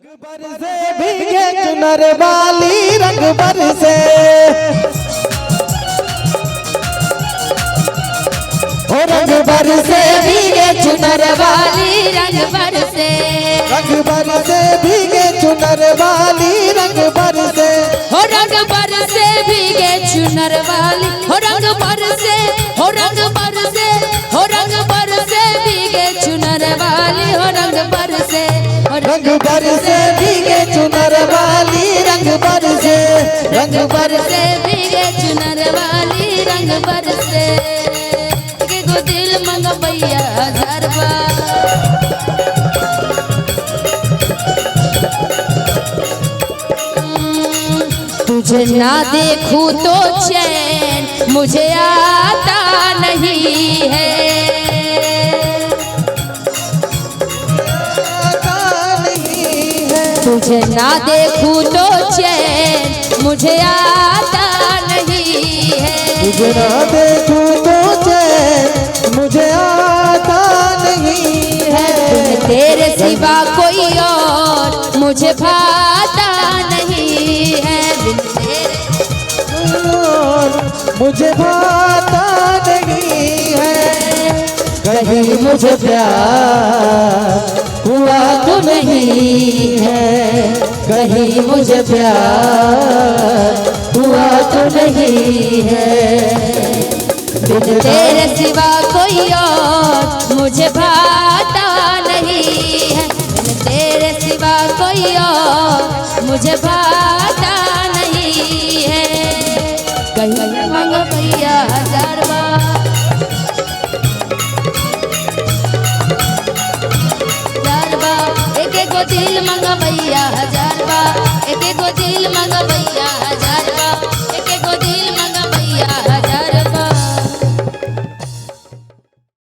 बरसे भीगे चुनर वाली रंग बरसे, ओ रंग बरसे भीगे चुनर वाली रंग बरसे, रंग बरसे भीगे चुनर वाली रंग बरसे, हो रंग बरसे भीगे चुनर वाली, हो रंग बरसे, हो रंग बरसे, हो रंग बरसे भीगे चुनर वाली, हो रंग बरसे, रंग बरसे भीगे चुनर वाली रंग बरसे, रंग बरसे भीगे चुनर वाली रंग बरसे। के गो दिल मंगवैया हजार बार, तुझे ना देखूं तो चैन मुझे आता नहीं है, तुझे ना देखूं तो चैन मुझे आता नहीं है, तुझे ना देखूं तो चैन मुझे आता नहीं है, तेरे सिवा कोई और मुझे भाता नहीं है, मुझे भाता नहीं है, कहीं मुझे प्यार हुआ तो नहीं है, कहीं मुझे प्यार हुआ तो नहीं है, तेरे सिवा कोई और मुझे भाता नहीं है, तेरे सिवा कोई और मुझे भाता नहीं है। कहीं मंगवैया हजार बार, एक एक दिल मंगवैया हजार बार,